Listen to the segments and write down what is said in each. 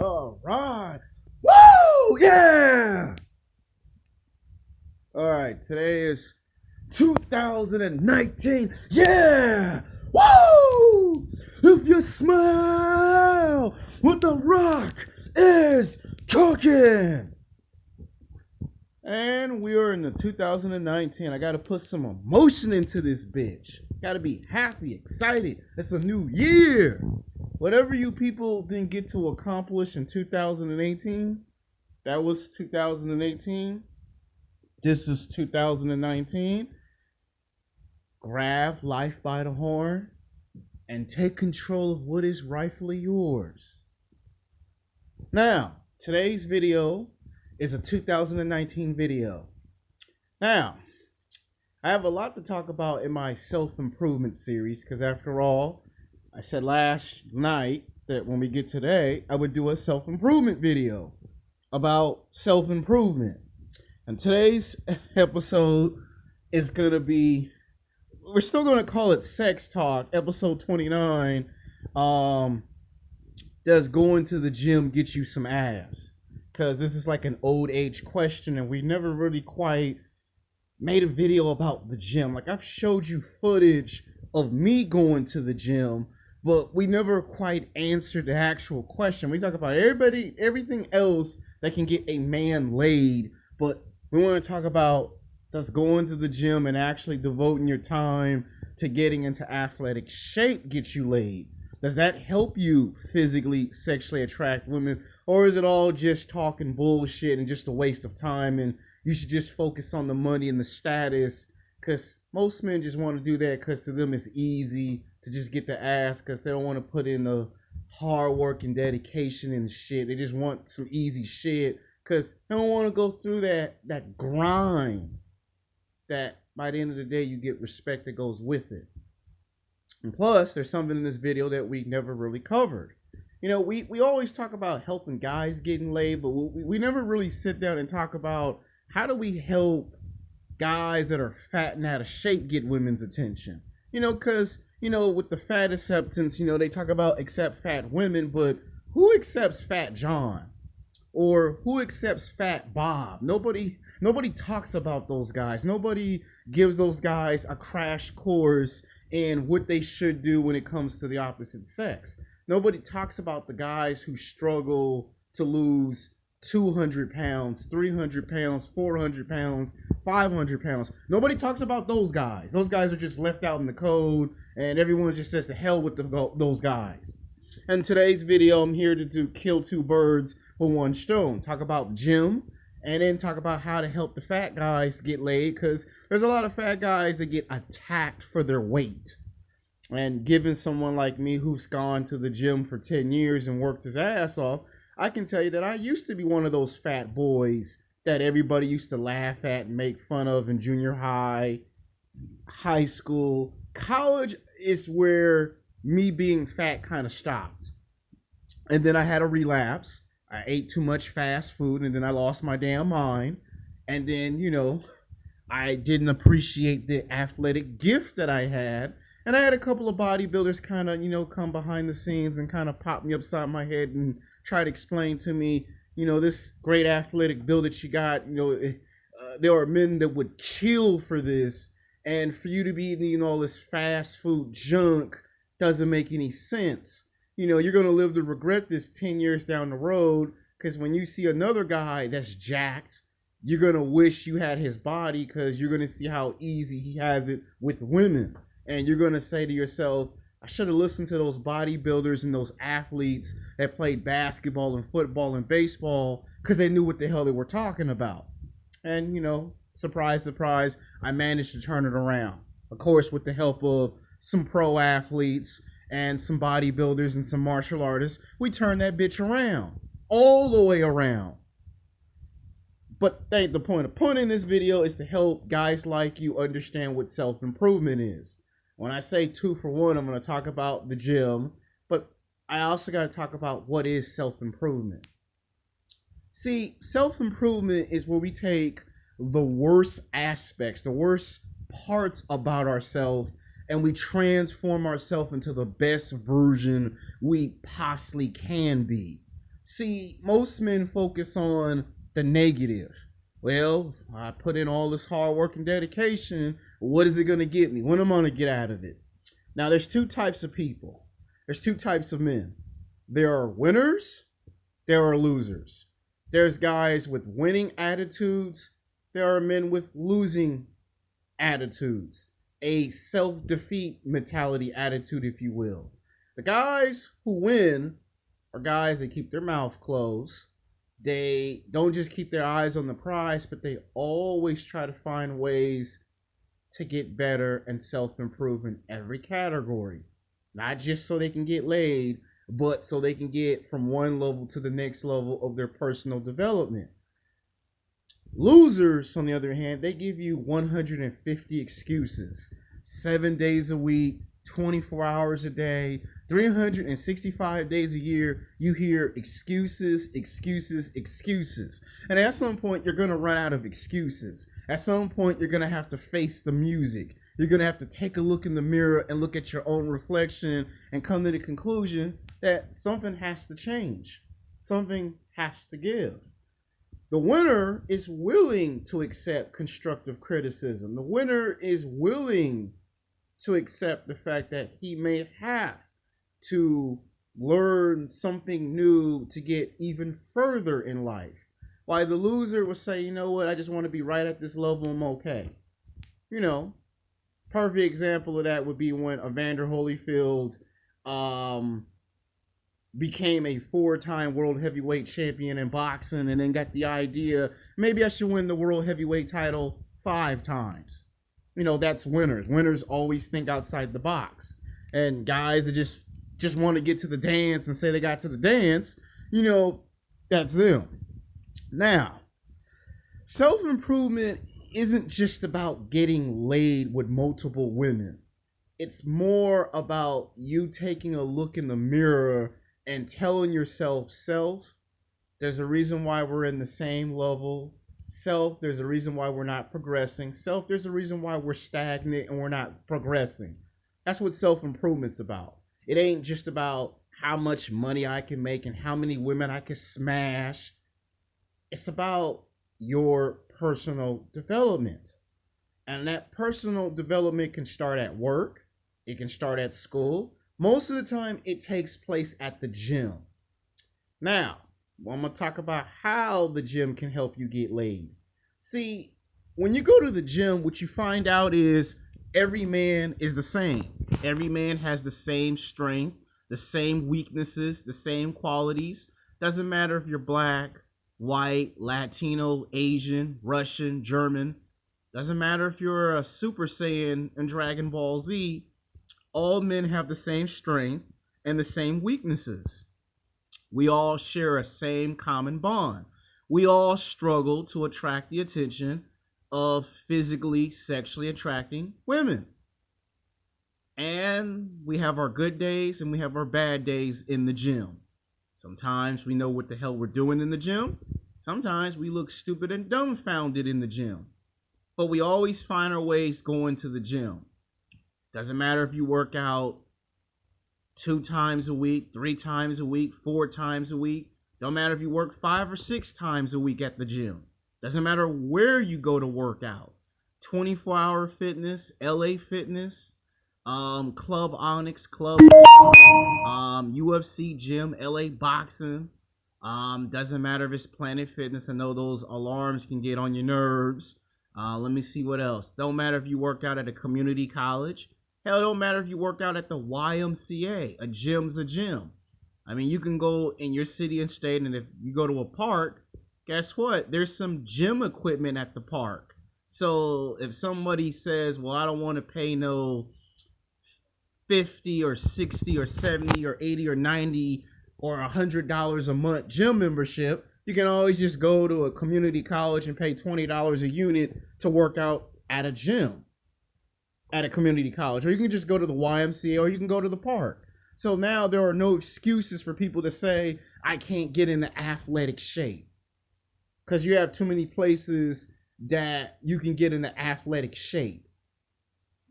All right. Woo! Yeah! All right, today is 2019. Yeah! Woo! If you smell what the rock is cooking. And we are in the 2019. I got to put some emotion into this bitch. Got to be happy, excited. It's a new year. Whatever you people didn't get to accomplish in 2018, that was 2018. This is 2019. Grab life by the horn and take control of what is rightfully yours. Now, today's video is a 2019 video. Now, I have a lot to talk about in my self-improvement series because after all, I said last night that when we get today, I would do a self-improvement video about self-improvement. And today's episode is going to be, we're still going to call it Sex Talk, episode 29. Does going to the gym get you some ass? Because this is like an old age question and we never really quite made a video about the gym. Like I've showed you footage of me going to the gym, but we never quite answered the actual question. We talk about everything else that can get a man laid, but we want to talk about does going to the gym and actually devoting your time to getting into athletic shape get you laid? Does that help you physically, sexually attract women? Or is it all just talking bullshit and just a waste of time and you should just focus on the money and the status? Because most men just want to do that because to them it's easy to just get the ass because they don't want to put in the hard work and dedication and shit. They just want some easy shit because they don't want to go through that grind that by the end of the day you get respect that goes with it. And plus, there's something in this video that we never really covered. You know, we always talk about helping guys getting laid, but we never really sit down and talk about how do we help guys that are fat and out of shape get women's attention. You know, because, you know, with the fat acceptance, you know, they talk about accept fat women, but who accepts Fat John? Or who accepts Fat Bob? Nobody talks about those guys. Nobody gives those guys a crash course in what they should do when it comes to the opposite sex. Nobody talks about the guys who struggle to lose 200 pounds, 300 pounds, 400 pounds, 500 pounds. Nobody talks about those guys. Those guys are just left out in the code and everyone just says to hell with those guys. In today's video, I'm here to kill two birds with one stone. Talk about gym and then talk about how to help the fat guys get laid because there's a lot of fat guys that get attacked for their weight. And given someone like me who's gone to the gym for 10 years and worked his ass off, I can tell you that I used to be one of those fat boys that everybody used to laugh at and make fun of in junior high, high school. College is where me being fat kind of stopped. And then I had a relapse. I ate too much fast food and then I lost my damn mind. And then, you know, I didn't appreciate the athletic gift that I had. And I had a couple of bodybuilders kind of, you know, come behind the scenes and kind of pop me upside my head and try to explain to me, you know, this great athletic build that you got, you know, there are men that would kill for this. And for you to be eating all this fast food junk doesn't make any sense. You know, you're going to live to regret this 10 years down the road because when you see another guy that's jacked, you're going to wish you had his body because you're going to see how easy he has it with women. And you're going to say to yourself, I should have listened to those bodybuilders and those athletes that played basketball and football and baseball because they knew what the hell they were talking about. And, you know, surprise, surprise, I managed to turn it around. Of course, with the help of some pro athletes and some bodybuilders and some martial artists, we turned that bitch around. All the way around. But that ain't the point. The point in this video is to help guys like you understand what self-improvement is. When I say 2 for 1, I'm going to talk about the gym, but I also got to talk about what is self-improvement. See, self-improvement is where we take the worst aspects, the worst parts about ourselves, and we transform ourselves into the best version we possibly can be. See, most men focus on the negative. Well, I put in all this hard work and dedication. What is it going to get me? What am I going to get out of it? Now, there's two types of people. There's two types of men. There are winners. There are losers. There's guys with winning attitudes. There are men with losing attitudes. A self-defeat mentality attitude, if you will. The guys who win are guys that keep their mouth closed. They don't just keep their eyes on the prize, but they always try to find ways to get better and self-improve in every category. Not just so they can get laid, but so they can get from one level to the next level of their personal development. Losers, on the other hand, they give you 150 excuses. 7 days a week, 24 hours a day, 365 days a year, you hear excuses, excuses, excuses. And at some point, you're going to run out of excuses. At some point, you're going to have to face the music. You're going to have to take a look in the mirror and look at your own reflection and come to the conclusion that something has to change. Something has to give. The winner is willing to accept constructive criticism. The winner is willing to accept the fact that he may have to learn something new to get even further in life. While the loser will say, you know what, I just want to be right at this level, I'm okay. You know, perfect example of that would be when Evander Holyfield became a 4-time world heavyweight champion in boxing and then got the idea, maybe I should win the world heavyweight title 5 times. You know, that's winners. Winners always think outside the box. And guys that just want to get to the dance and say they got to the dance, you know, that's them. Now, self-improvement isn't just about getting laid with multiple women. It's more about you taking a look in the mirror and telling yourself, self, there's a reason why we're in the same level. Self, there's a reason why we're not progressing. Self, there's a reason why we're stagnant and we're not progressing. That's what self-improvement's about. It ain't just about how much money I can make and how many women I can smash. It's about your personal development. And that personal development can start at work. It can start at school. Most of the time, it takes place at the gym. Now, I'm going to talk about how the gym can help you get laid. See, when you go to the gym, what you find out is every man is the same. Every man has the same strength, the same weaknesses, the same qualities. Doesn't matter if you're black, white, Latino, Asian, Russian, German. Doesn't matter if you're a Super Saiyan in Dragon Ball Z. All men have the same strength and the same weaknesses. We all share a same common bond. We all struggle to attract the attention of physically, sexually attracting women. And we have our good days and we have our bad days in the gym. Sometimes we know what the hell we're doing in the gym. Sometimes we look stupid and dumbfounded in the gym. But we always find our ways going to the gym. Doesn't matter if you work out 2 times a week, 3 times a week, 4 times a week. Don't matter if you work 5 or 6 times a week at the gym. Doesn't matter where you go to work out. 24-hour fitness, LA Fitness, Club Onyx, Club UFC gym, LA Boxing. Doesn't matter if it's Planet Fitness. I know those alarms can get on your nerves. Let me see what else. Don't matter if you work out at a community college. Hell, it don't matter if you work out at the YMCA. A gym's a gym. I mean, you can go in your city and state, and if you go to a park, guess what? There's some gym equipment at the park. So if somebody says, well, I don't want to pay no 50 or 60 or 70 or 80 or 90 or $100 a month gym membership, you can always just go to a community college and pay $20 a unit to work out at a gym at a community college. Or you can just go to the YMCA or you can go to the park. So now there are no excuses for people to say, I can't get into athletic shape. Because you have too many places that you can get into athletic shape.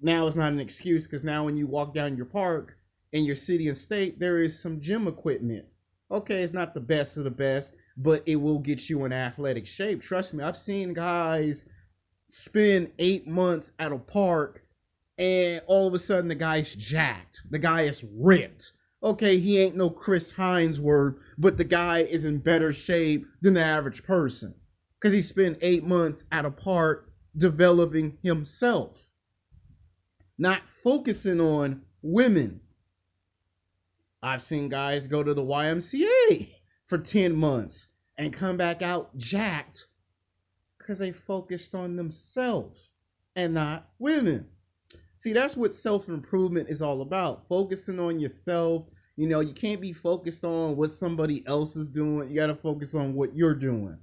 Now it's not an excuse because now when you walk down your park in your city and state, there is some gym equipment. Okay, it's not the best of the best, but it will get you in athletic shape. Trust me, I've seen guys spend 8 months at a park and all of a sudden the guy's jacked. The guy is ripped. Okay, he ain't no Chris Hemsworth, but the guy is in better shape than the average person because he spent 8 months at a park developing himself, not focusing on women. I've seen guys go to the YMCA for 10 months and come back out jacked because they focused on themselves and not women. See, that's what self-improvement is all about. Focusing on yourself. You know, you can't be focused on what somebody else is doing. You got to focus on what you're doing.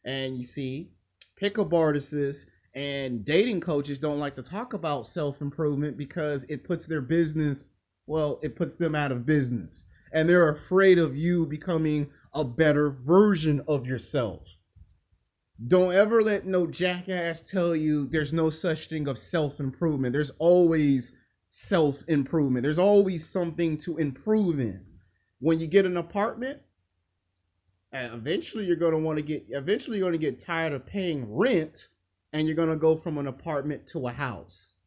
And you see, pickup artists and dating coaches don't like to talk about self-improvement because it puts their business, well, it puts them out of business. And they're afraid of you becoming a better version of yourself. Don't ever let no jackass tell you there's no such thing of self-improvement. There's always self-improvement. There's always something to improve in. When you get an apartment, eventually you're going to get tired of paying rent and you're going to go from an apartment to a house.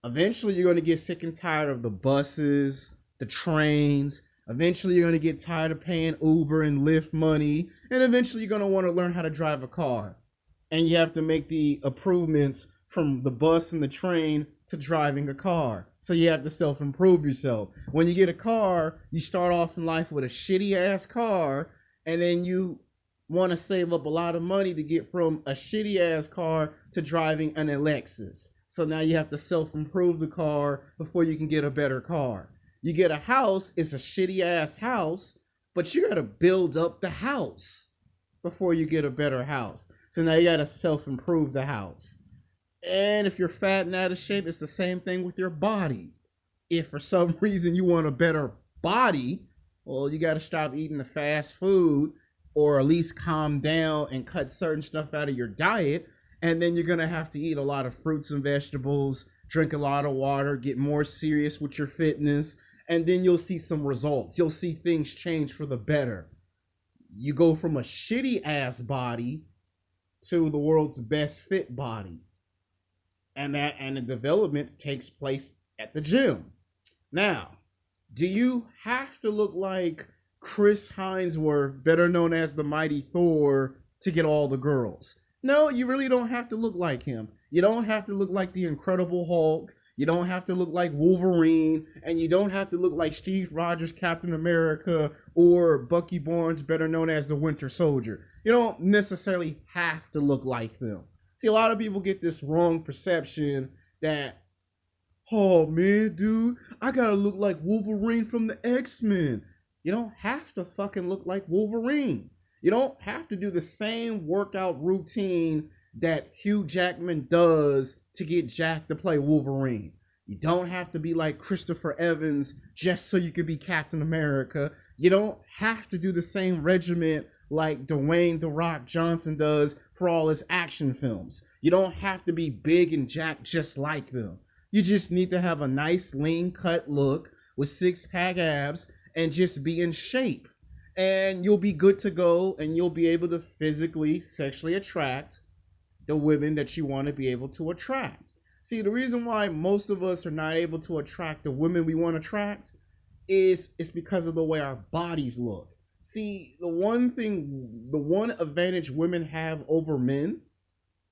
Eventually you're going to get sick and tired of the buses, the trains. Eventually you're going to get tired of paying Uber and Lyft money. And eventually you're going to want to learn how to drive a car. And you have to make the improvements from the bus and the train to driving a car. So you have to self-improve yourself. When you get a car, you start off in life with a shitty ass car. And then you want to save up a lot of money to get from a shitty ass car to driving an Lexus. So now you have to self-improve the car before you can get a better car. You get a house, it's a shitty ass house, but you got to build up the house before you get a better house. So now you got to self-improve the house. And if you're fat and out of shape, it's the same thing with your body. If for some reason you want a better body, well, you got to stop eating the fast food or at least calm down and cut certain stuff out of your diet. And then you're going to have to eat a lot of fruits and vegetables, drink a lot of water, get more serious with your fitness, and then you'll see some results. You'll see things change for the better. You go from a shitty ass body to the world's best fit body. And the development takes place at the gym. Now, do you have to look like Chris Hemsworth, better known as the Mighty Thor, to get all the girls? No, you really don't have to look like him. You don't have to look like the Incredible Hulk. You don't have to look like Wolverine. And you don't have to look like Steve Rogers, Captain America, or Bucky Barnes, better known as the Winter Soldier. You don't necessarily have to look like them. See, a lot of people get this wrong perception that, oh man, dude, I gotta look like Wolverine from the X-Men. You don't have to fucking look like Wolverine. You don't have to do the same workout routine that Hugh Jackman does to get Jack to play Wolverine. You don't have to be like Christopher Evans just so you can be Captain America. You don't have to do the same regimen like Dwayne "The Rock" Johnson does for all his action films. You don't have to be big and jacked just like them. You just need to have a nice lean cut look with six-pack abs and just be in shape. And you'll be good to go, and you'll be able to physically, sexually attract the women that you want to be able to attract. See, the reason why most of us are not able to attract the women we want to attract is because of the way our bodies look. See, the one advantage women have over men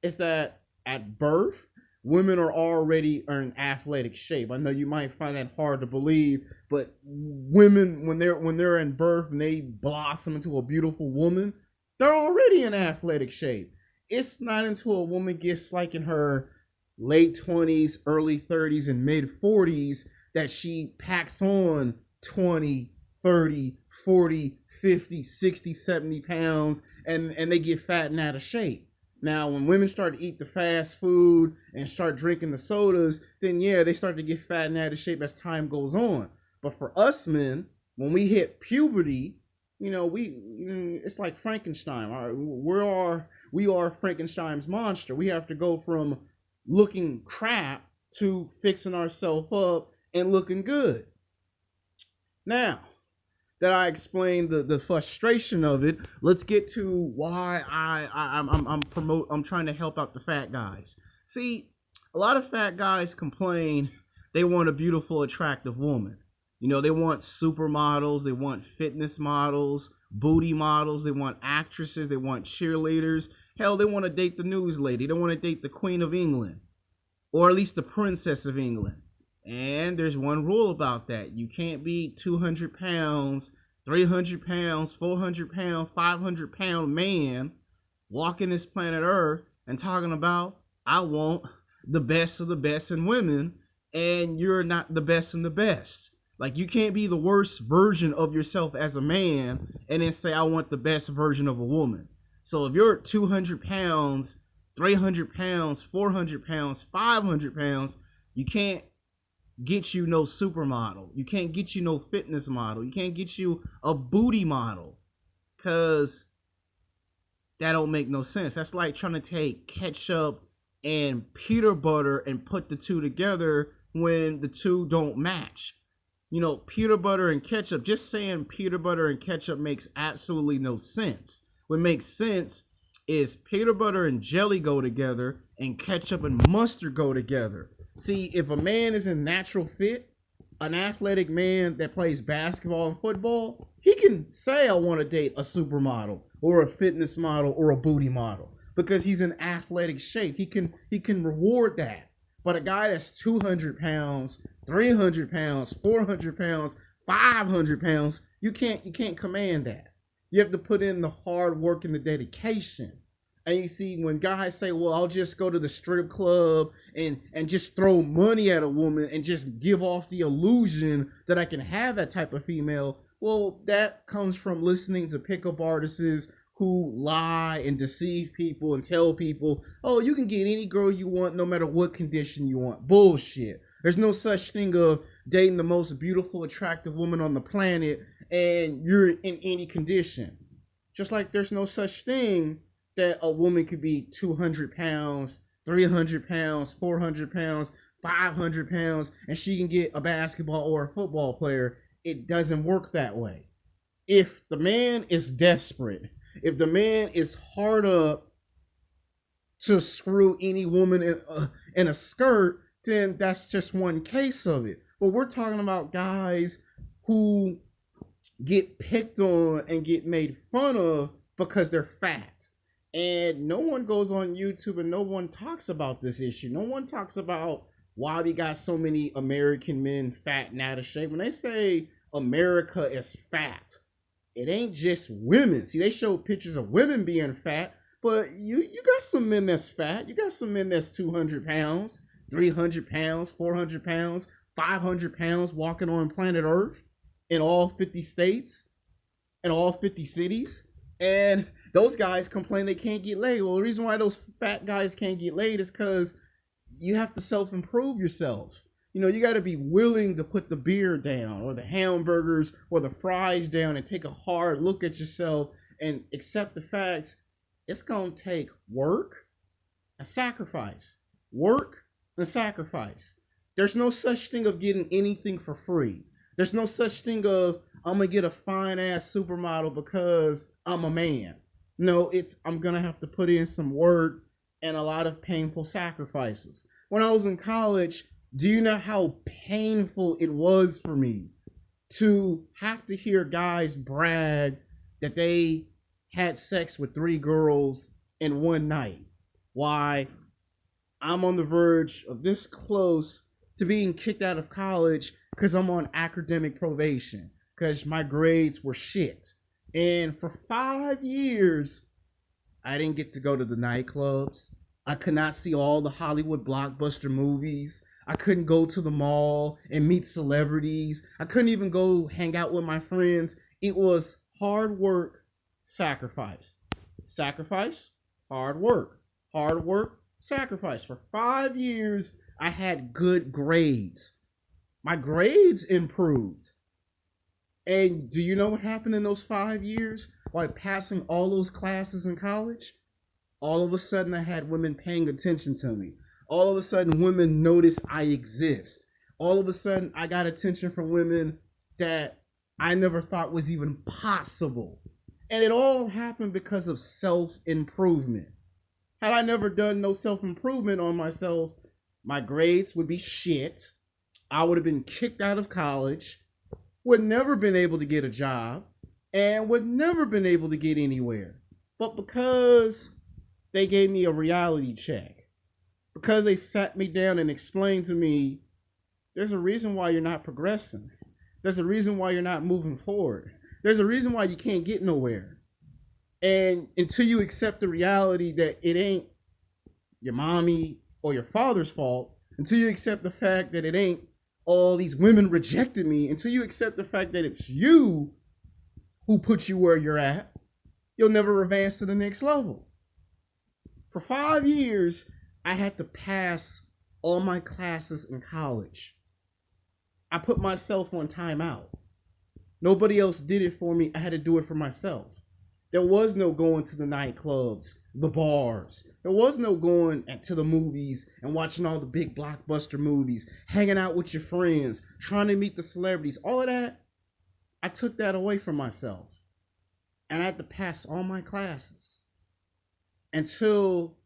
is that at birth, women are already in athletic shape. I know you might find that hard to believe, but women, when they're in birth and they blossom into a beautiful woman, they're already in athletic shape. It's not until a woman gets like in her late 20s, early 30s, and mid 40s that she packs on 20, 30, 40, 50, 60, 70 pounds and they get fat and out of shape. Now, when women start to eat the fast food and start drinking the sodas, then yeah, they start to get fat and out of shape as time goes on. But for us men, when we hit puberty, you know, it's like Frankenstein. We are Frankenstein's monster. We have to go from looking crap to fixing ourselves up and looking good. Now, that I explained the frustration of it, let's get to why I'm trying to help out the fat guys. See, a lot of fat guys complain they want a beautiful, attractive woman. You know, they want supermodels, they want fitness models, booty models, they want actresses, they want cheerleaders. Hell, they want to date the news lady, they want to date the Queen of England, or at least the Princess of England. And there's one rule about that. You can't be 200 pounds, 300 pounds, 400 pounds, 500 pound man walking this planet Earth and talking about, I want the best of the best in women, and you're not the best in the best. Like, you can't be the worst version of yourself as a man and then say, I want the best version of a woman. So if you're 200 pounds, 300 pounds, 400 pounds, 500 pounds, you can't get you no supermodel. You can't get you no fitness model. You can't get you a booty model, because that don't make no sense. That's like trying to take ketchup and peanut butter and put the two together when the two don't match. You know, peanut butter and ketchup, just saying peanut butter and ketchup makes absolutely no sense. What makes sense is peanut butter and jelly go together and ketchup and mustard go together. See, if a man is in natural fit, an athletic man that plays basketball and football, he can say, I want to date a supermodel or a fitness model or a booty model, because he's in athletic shape. He can reward that. But a guy that's 200 pounds, 300 pounds, 400 pounds, 500 pounds, you can't command that. You have to put in the hard work and the dedication. And you see, when guys say, well, I'll just go to the strip club and just throw money at a woman and just give off the illusion that I can have that type of female, well, that comes from listening to pickup artists who lie and deceive people and tell people, oh, you can get any girl you want no matter what condition you want. Bullshit. There's no such thing of dating the most beautiful, attractive woman on the planet and you're in any condition. Just like there's no such thing that a woman could be 200 pounds, 300 pounds, 400 pounds, 500 pounds, and she can get a basketball or a football player. It doesn't work that way. If the man is desperate, if the man is hard up to screw any woman in a skirt, then that's just one case of it. But we're talking about guys who get picked on and get made fun of because they're fat. And no one goes on YouTube and no one talks about this issue. No one talks about why we got so many American men fat and out of shape. When they say America is fat, it ain't just women. See, they show pictures of women being fat, but you got some men that's fat. You got some men that's 200 pounds, 300 pounds, 400 pounds, 500 pounds walking on planet Earth in all 50 states, in all 50 cities. And those guys complain they can't get laid. Well, the reason why those fat guys can't get laid is because you have to self-improve yourself. You know, you got to be willing to put the beer down or the hamburgers or the fries down and take a hard look at yourself and accept the facts. It's going to take work and sacrifice. Work and sacrifice. There's no such thing of getting anything for free. There's no such thing of, I'm going to get a fine-ass supermodel because I'm a man. No, it's, I'm going to have to put in some work and a lot of painful sacrifices. When I was in college, do you know how painful it was for me to have to hear guys brag that they had sex with 3 girls in one night? Why, I'm on the verge of this close to being kicked out of college because I'm on academic probation, because my grades were shit. And for 5 years, I didn't get to go to the nightclubs. I could not see all the Hollywood blockbuster movies. I couldn't go to the mall and meet celebrities. I couldn't even go hang out with my friends. It was hard work, sacrifice. Sacrifice, hard work. Hard work, sacrifice. For 5 years, I had good grades. My grades improved. And do you know what happened in those 5 years? While passing all those classes in college, all of a sudden I had women paying attention to me. All of a sudden women noticed I exist. All of a sudden I got attention from women that I never thought was even possible. And it all happened because of self improvement. Had I never done no self improvement on myself, my grades would be shit. I would have been kicked out of college, would never been able to get a job, and would never been able to get anywhere. But because they gave me a reality check, because they sat me down and explained to me, there's a reason why you're not progressing. There's a reason why you're not moving forward. There's a reason why you can't get nowhere. And until you accept the reality that it ain't your mommy or your father's fault, until you accept the fact that it ain't all these women rejected me, until you accept the fact that it's you who put you where you're at, you'll never advance to the next level. For 5 years, I had to pass all my classes in college. I put myself on timeout. Nobody else did it for me. I had to do it for myself. There was no going to the nightclubs, the bars. There was no going to the movies and watching all the big blockbuster movies, hanging out with your friends, trying to meet the celebrities. All of that, I took that away from myself. And I had to pass all my classes until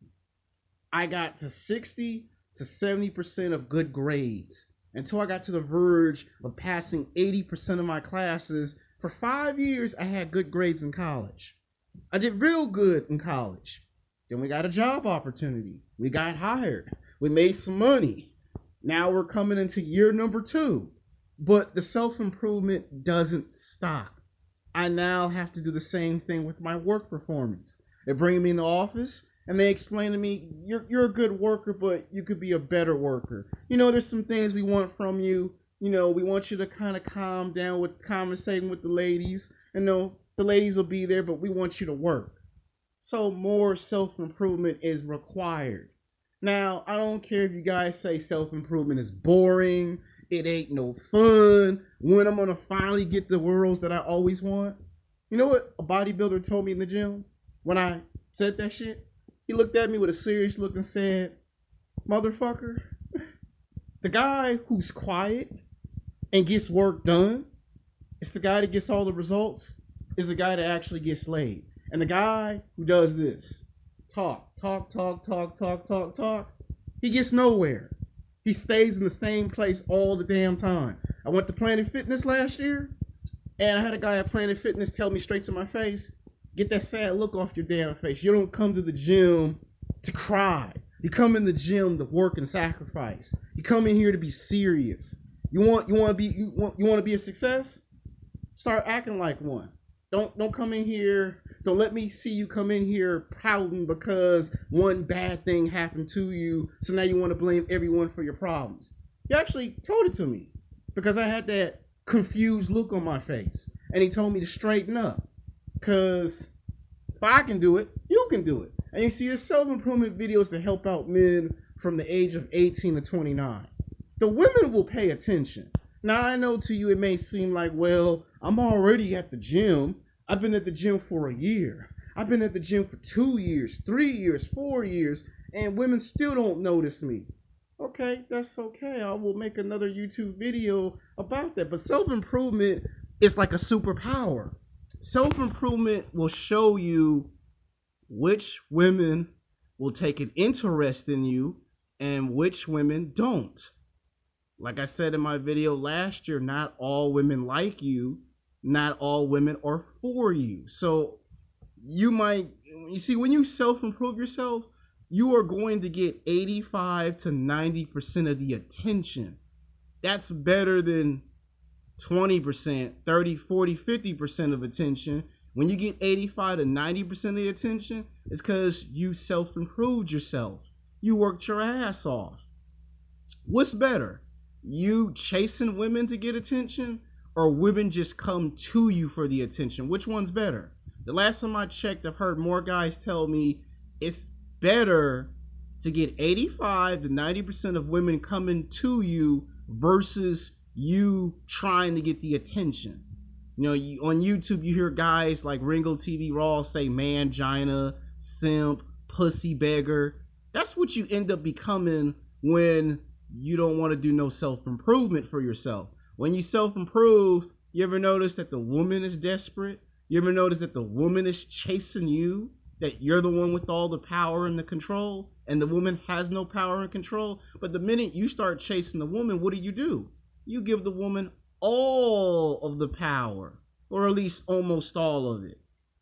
I got to 60 to 70% of good grades. Until I got to the verge of passing 80% of my classes. For 5 years, I had good grades in college. I did real good in college. Then we got a job opportunity. We got hired. We made some money. Now we're coming into year number 2. But the self-improvement doesn't stop. I now have to do the same thing with my work performance. They bring me in the office and they explain to me, you're a good worker, but you could be a better worker. You know, there's some things we want from you. You know, we want you to kind of calm down with conversating with the ladies. You know, the ladies will be there, but we want you to work. So more self-improvement is required. Now, I don't care if you guys say self-improvement is boring. It ain't no fun. When I'm going to finally get the girls that I always want. You know what a bodybuilder told me in the gym when I said that shit? He looked at me with a serious look and said, motherfucker, the guy who's quiet and gets work done is the guy that gets all the results, is the guy that actually gets laid. And the guy who does this, talk, he gets nowhere. He stays in the same place all the damn time. I went to Planet Fitness last year, and I had a guy at Planet Fitness tell me straight to my face, get that sad look off your damn face. You don't come to the gym to cry. You come in the gym to work and sacrifice. You come in here to be serious. You want to be a success? Start acting like one. Don't come in here. Don't let me see you come in here pouting because one bad thing happened to you. So now you want to blame everyone for your problems. He actually told it to me because I had that confused look on my face. And he told me to straighten up. Because if I can do it, you can do it. And you see, there's self-improvement videos to help out men from the age of 18 to 29. The women will pay attention. Now, I know to you it may seem like, well, I'm already at the gym. I've been at the gym for a year. I've been at the gym for 2 years, 3 years, 4 years, and women still don't notice me. Okay, that's okay. I will make another YouTube video about that. But self-improvement is like a superpower. Self-improvement will show you which women will take an interest in you and which women don't. Like I said in my video last year, not all women like you. Not all women are for you. So you see, when you self-improve yourself, you are going to get 85 to 90% of the attention. That's better than 20%, 30, 40, 50% of attention. When you get 85 to 90% of the attention, it's because you self-improved yourself. You worked your ass off. What's better? You chasing women to get attention, or women just come to you for the attention? Which one's better? The last time I checked, I've heard more guys tell me it's better to get 85 to 90% of women coming to you versus you trying to get the attention. You know, on YouTube, you hear guys like Ringo TV Raw say mangina, simp, pussy beggar. That's what you end up becoming when you don't want to do no self-improvement for yourself. When you self-improve, You ever notice that the woman is desperate? You ever notice that the woman is chasing you? That you're the one with all the power and the control, and the woman has no power and control? But the minute you start chasing the woman, what do? You give the woman all of the power, or at least almost all of it.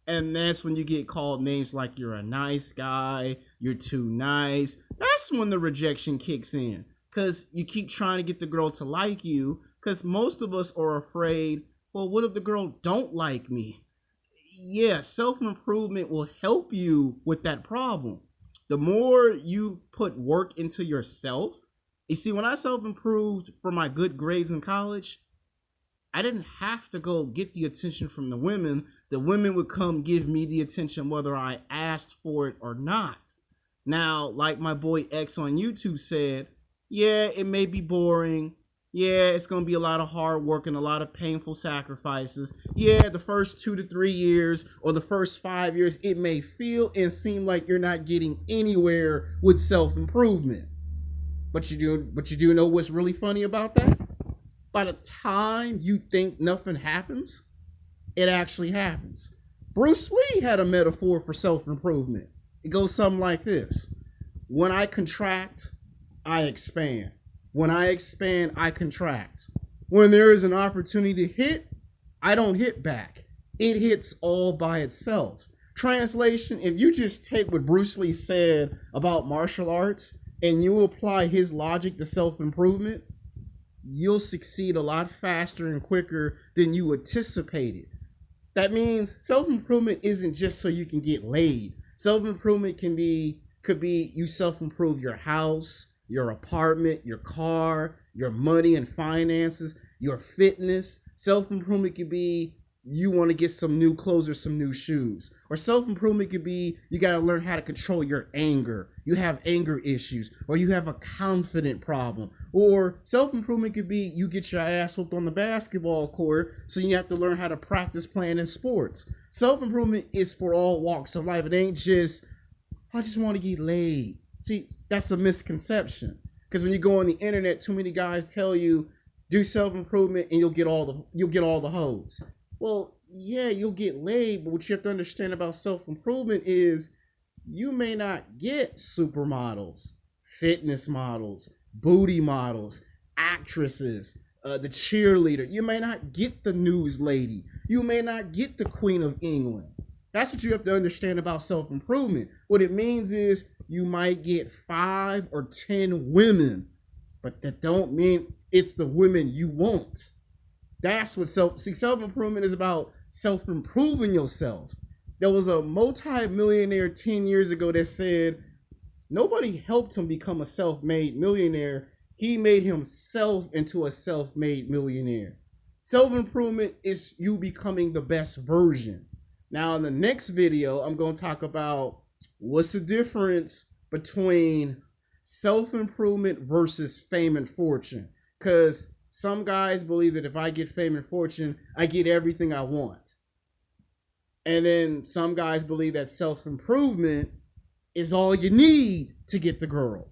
And that's when you get called names like you're a nice guy, you're too nice. That's when the rejection kicks in, because you keep trying to get the girl to like you, because most of us are afraid, well, what if the girl don't like me? Yeah, self-improvement will help you with that problem. The more you put work into yourself, you see, when I self-improved for my good grades in college, I didn't have to go get the attention from the women. The women would come give me the attention whether I asked for it or not. Now, like my boy X on YouTube said, yeah, it may be boring. Yeah, it's going to be a lot of hard work and a lot of painful sacrifices. Yeah, the first 2 to 3 years or the first 5 years, it may feel and seem like you're not getting anywhere with self-improvement. But you do know what's really funny about that? By the time you think nothing happens, it actually happens. Bruce Lee had a metaphor for self-improvement. It goes something like this. When I contract, I expand. When I expand, I contract. When there is an opportunity to hit, I don't hit back. It hits all by itself. Translation, if you just take what Bruce Lee said about martial arts and you apply his logic to self-improvement, you'll succeed a lot faster and quicker than you anticipated. That means self-improvement isn't just so you can get laid. Self-improvement could be you self-improve your house, your apartment, your car, your money and finances, your fitness. Self-improvement could be you want to get some new clothes or some new shoes. Or self-improvement could be you got to learn how to control your anger. You have anger issues, or you have a confident problem. Or self-improvement could be you get your ass whooped on the basketball court, so you have to learn how to practice playing in sports. Self-improvement is for all walks of life. It ain't just, I just want to get laid. See, that's a misconception. Because when you go on the internet, too many guys tell you do self-improvement and you'll get all the hoes. Well, yeah, you'll get laid, but what you have to understand about self-improvement is you may not get supermodels, fitness models, booty models, actresses, the cheerleader. You may not get the news lady. You may not get the Queen of England. That's what you have to understand about self-improvement. What it means is you might get 5 or 10 women, but that don't mean it's the women you want. That's what self-improvement is about, self-improving yourself. There was a multi-millionaire 10 years ago that said nobody helped him become a self-made millionaire. He made himself into a self-made millionaire. Self-improvement is you becoming the best version. Now, in the next video, I'm going to talk about what's the difference between self-improvement versus fame and fortune. Because some guys believe that if I get fame and fortune, I get everything I want. And then some guys believe that self-improvement is all you need to get the girl.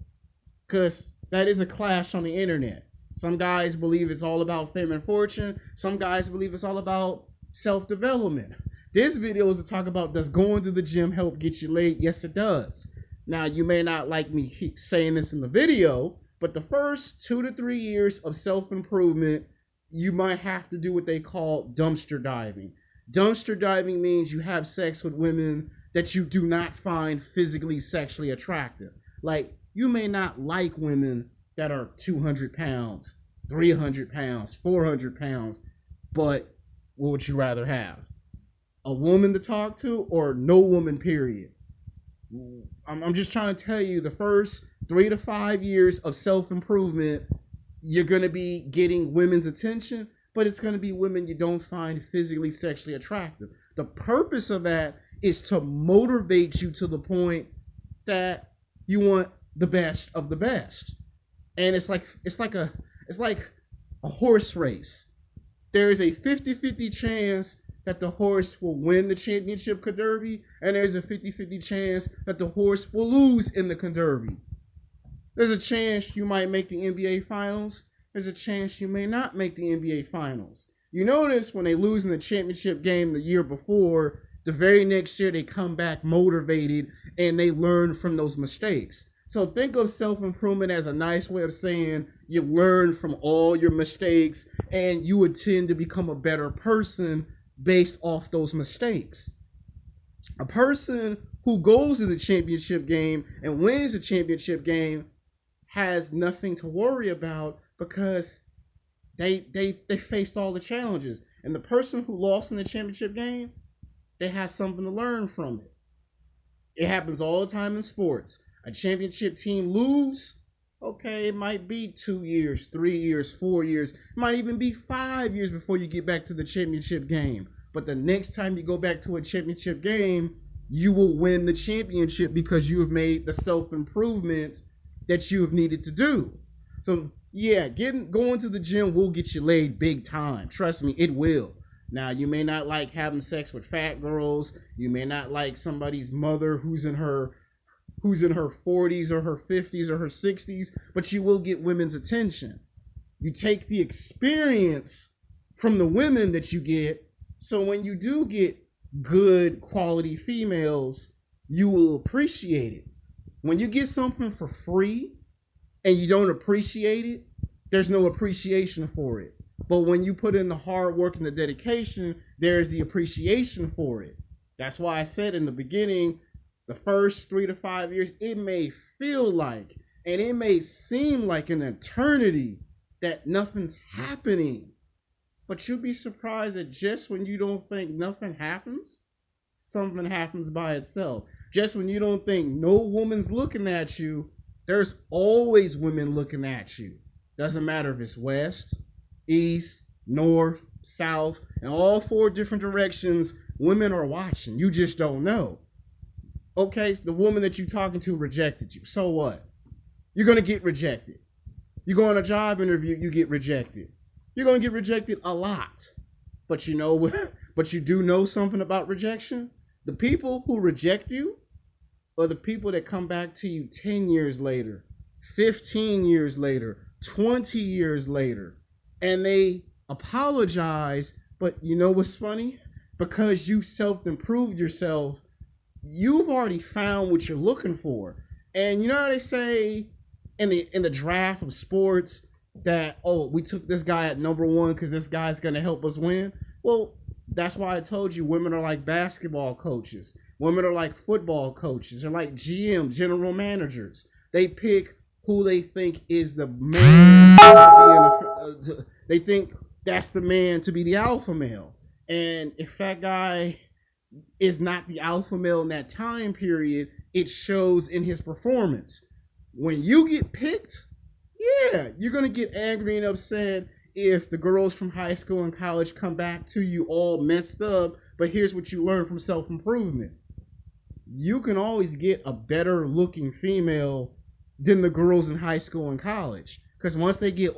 Because that is a clash on the internet. Some guys believe it's all about fame and fortune. Some guys believe it's all about self-development. This video is to talk about, does going to the gym help get you laid? Yes, it does. Now, you may not like me keep saying this in the video, but the first 2 to 3 years of self-improvement, you might have to do what they call dumpster diving. Dumpster diving means you have sex with women that you do not find physically sexually attractive. Like, you may not like women that are 200 pounds, 300 pounds, 400 pounds, but what would you rather have? A woman to talk to or no woman, period? I'm just trying to tell you, the first 3 to 5 years of self-improvement, you're going to be getting women's attention, but it's going to be women you don't find physically sexually attractive. The purpose of that is to motivate you to the point that you want the best of the best. And it's like a horse race. There's a 50-50 chance that the horse will win the championship derby, and there's a 50-50 chance that the horse will lose in the derby. There's a chance you might make the NBA Finals. There's a chance you may not make the NBA Finals. You notice when they lose in the championship game the year before, the very next year they come back motivated and they learn from those mistakes. So think of self-improvement as a nice way of saying you learn from all your mistakes and you would tend to become a better person based off those mistakes. A person who goes to the championship game and wins the championship game has nothing to worry about because they faced all the challenges. And the person who lost in the championship game, they have something to learn from it. It happens all the time in sports. A championship team lose, okay, it might be 2 years, 3 years, 4 years, it might even be 5 years before you get back to the championship game. But the next time you go back to a championship game, you will win the championship because you have made the self-improvement that you have needed to do. So yeah, going to the gym will get you laid big time. Trust me, it will. Now, you may not like having sex with fat girls. You may not like somebody's mother who's in her 40s or her 50s or her 60s, but you will get women's attention. You take the experience from the women that you get, so when you do get good quality females, you will appreciate it. When you get something for free and you don't appreciate it, there's no appreciation for it. But when you put in the hard work and the dedication, there's the appreciation for it. That's why I said in the beginning, the first 3 to 5 years, it may feel like, and it may seem like an eternity that nothing's happening. But you'll be surprised that just when you don't think nothing happens, something happens by itself. Just when you don't think no woman's looking at you, there's always women looking at you. Doesn't matter if it's west, east, north, south, and all 4 different directions, women are watching. You just don't know. Okay, the woman that you're talking to rejected you. So what? You're going to get rejected. You go on a job interview, you get rejected. You're going to get rejected a lot. But you know what? But you do know something about rejection? The people who reject you are the people that come back to you 10 years later, 15 years later, 20 years later, and they apologize. But you know what's funny? Because you self-improved yourself, you've already found what you're looking for. And you know how they say in the draft of sports that, oh, we took this guy at number 1 because this guy's going to help us win? Well, that's why I told you women are like basketball coaches. Women are like football coaches. They're like GM, general managers. They pick who they think is the man. They think that's the man to be the alpha male. And if that guy is not the alpha male in that time period, it shows in his performance. When you get picked, yeah, you're going to get angry and upset if the girls from high school and college come back to you all messed up. But here's what you learn from self-improvement. You can always get a better looking female than the girls in high school and college. Because once they get